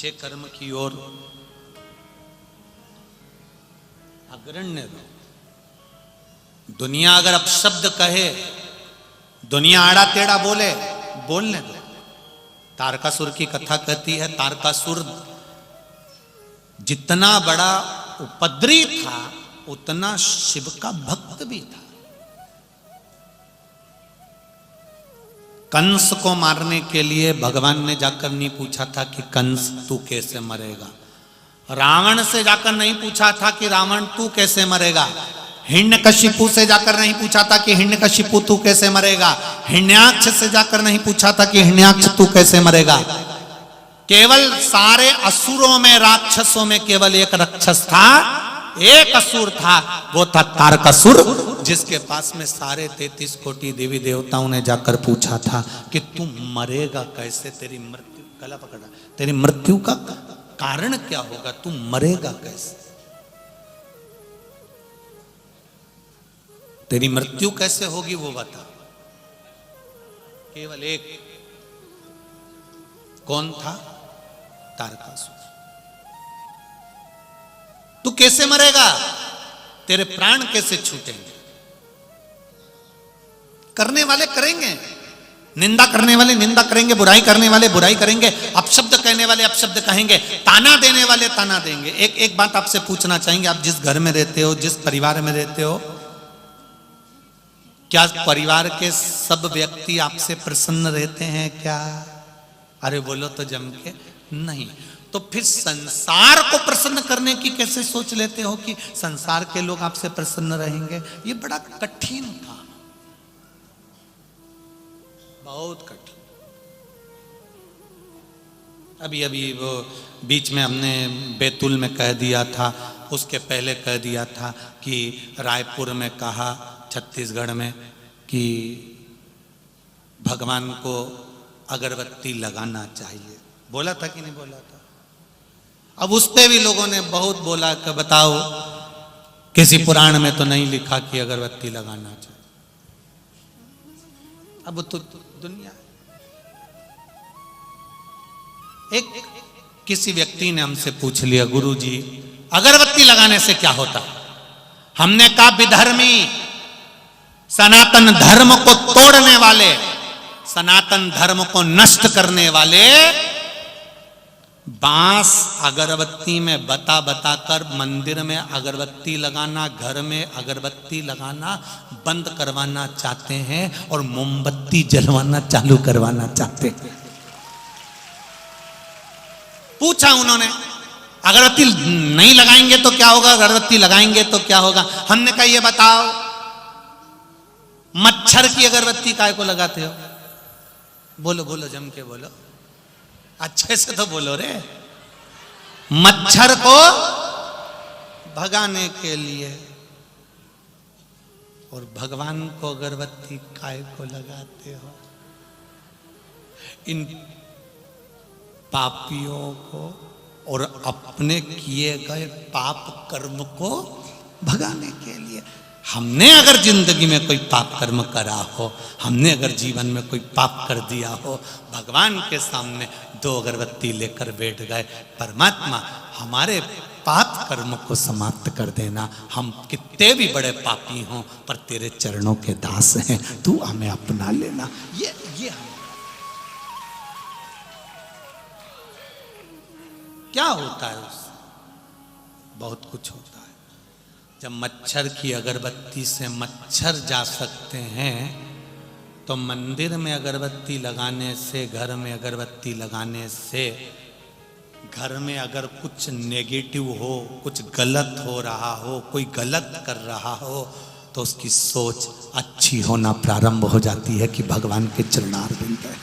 अच्छे कर्म की ओर अग्रण्य रहो। दुनिया अगर अपशब्द कहे, दुनिया आड़ा टेढ़ा बोले, बोलने दो। तारकासुर की कथा कहती है, तारकासुर जितना बड़ा उपद्रवी था उतना शिव का भक्त भी था। कंस को मारने के लिए भगवान ने जाकर नहीं पूछा था कि कंस तू कैसे मरेगा। रावण से जाकर नहीं पूछा था कि रावण तू कैसे मरेगा। हिरण्यकशिपु से जाकर नहीं पूछा था कि हिरण्यकशिपु तू कैसे मरेगा। हिरण्याक्ष से जाकर नहीं पूछा था कि हिरण्याक्ष तू कैसे मरेगा। केवल सारे असुरों में, राक्षसों में केवल एक राक्षस था, एक असुर था, वो था तारकासुर, जिसके पास में सारे 33 कोटि देवी देवताओं ने जाकर पूछा था कि तू मरेगा कैसे, तेरी मृत्यु, गला पकड़ा, तेरी मृत्यु का कारण क्या होगा, तू मरेगा कैसे, तेरी मृत्यु कैसे होगी वो बता। केवल एक, कौन था? तारकासुर। तू कैसे मरेगा, तेरे प्राण कैसे छूटेंगे। करने वाले करेंगे, निंदा करने वाले निंदा करेंगे, बुराई करने वाले बुराई करेंगे, अपशब्द कहने वाले अपशब्द कहेंगे, ताना देने वाले ताना देंगे। एक बात आपसे पूछना चाहेंगे, आप जिस घर में रहते हो, जिस परिवार में रहते हो, क्या परिवार के सब व्यक्ति आपसे प्रसन्न रहते हैं क्या? अरे बोलो तो जम के नहीं। तो फिर संसार को प्रसन्न करने की कैसे सोच लेते हो कि संसार के लोग आपसे प्रसन्न रहेंगे? ये बड़ा कठिन काम, बहुत कठिन। अभी वो बीच में हमने बैतूल में कह दिया था, उसके पहले कह दिया था कि रायपुर में कहा, छत्तीसगढ़ में, कि भगवान को अगरबत्ती लगाना चाहिए। बोला था कि नहीं बोला था? अब उस पे भी लोगों ने बहुत बोला कि बताओ, किसी पुराण में तो नहीं लिखा कि अगरबत्ती लगाना चाहिए। अब तो दुनिया, एक किसी व्यक्ति ने हमसे पूछ लिया, गुरुजी अगरबत्ती लगाने से क्या होता? हमने कहा विधर्मी, सनातन धर्म को तोड़ने वाले, सनातन धर्म को नष्ट करने वाले बांस अगरबत्ती में बता कर मंदिर में अगरबत्ती लगाना, घर में अगरबत्ती लगाना बंद करवाना चाहते हैं और मोमबत्ती जलवाना चालू करवाना चाहते हैं। पूछा उन्होंने, अगरबत्ती नहीं लगाएंगे तो क्या होगा, अगरबत्ती लगाएंगे तो क्या होगा? हमने कहा ये बताओ, मच्छर की अगरबत्ती काय को लगाते हो? बोलो बोलो, जम के बोलो, अच्छे से तो बोलो रे। मच्छर को भगाने के लिए, और भगवान को अगरबत्ती काय को लगाते हो? इन पापियों को और अपने किए गए पाप कर्म को भगाने के लिए। हमने अगर जिंदगी में कोई पाप कर्म करा हो, हमने अगर जीवन में कोई पाप कर दिया हो, भगवान के सामने 2 अगरबत्ती लेकर बैठ गए, परमात्मा हमारे पाप कर्म को समाप्त कर देना। हम कितने भी बड़े पापी हों पर तेरे चरणों के दास हैं, तू हमें अपना लेना। ये क्या होता है उससे? बहुत कुछ होता है। जब मच्छर की अगरबत्ती से मच्छर जा सकते हैं, तो मंदिर में अगरबत्ती लगाने से, घर में अगरबत्ती लगाने से, घर में अगर कुछ नेगेटिव हो, कुछ गलत हो रहा हो, कोई गलत कर रहा हो, तो उसकी सोच अच्छी होना प्रारंभ हो जाती है कि भगवान के चरणारविंद है।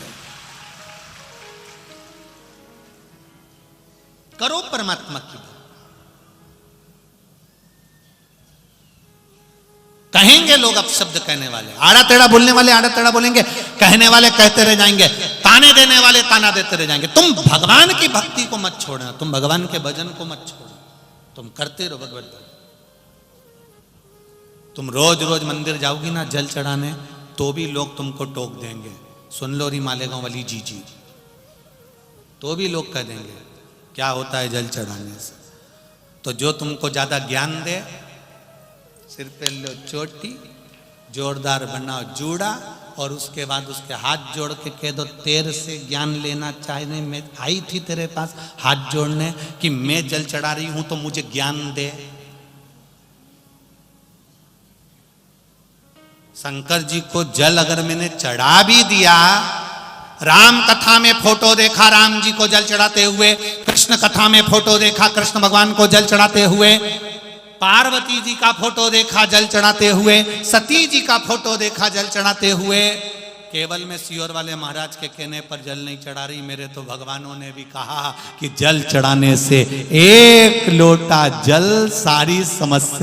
करो परमात्मा की बात। कहेंगे लोग अपशब्द कहने वाले, आड़ा टेढ़ा बोलने वाले आड़ा टेढ़ा बोलेंगे, कहने वाले कहते रह जाएंगे, ताने देने वाले ताना देते रह जाएंगे। तुम भगवान की भक्ति को मत छोड़ना, तुम भगवान के भजन को मत छोड़ना, तुम करते रहो भगवत भजन। तुम रोज रोज मंदिर जाओगी ना जल चढ़ाने, तो भी लोग तुमको टोक देंगे, सुन लो री मालेगांव वाली जी, तो भी लोग कह देंगे क्या होता है जल चढ़ाने से। तो जो तुमको ज्यादा ज्ञान दे, सिर पे लो चोटी, जोरदार बनाओ जूड़ा, और उसके बाद उसके हाथ जोड़ के कह दो तेरे से ज्ञान लेना चाहने मैं आई थी तेरे पास हाथ जोड़ने कि मैं जल चढ़ा रही हूं तो मुझे ज्ञान दे। शंकर जी को जल अगर मैंने चढ़ा भी दिया, राम कथा में फोटो देखा राम जी को जल चढ़ाते हुए, कृष्ण कथा में फोटो देखा कृष्ण भगवान को जल चढ़ाते हुए, पार्वती जी का फोटो देखा जल चढ़ाते हुए, सती जी का फोटो देखा जल चढ़ाते हुए, केवल मैं सियोर वाले महाराज के कहने पर जल नहीं चढ़ा रही, मेरे तो भगवानों ने भी कहा कि जल चढ़ाने से एक लोटा जल सारी समस्या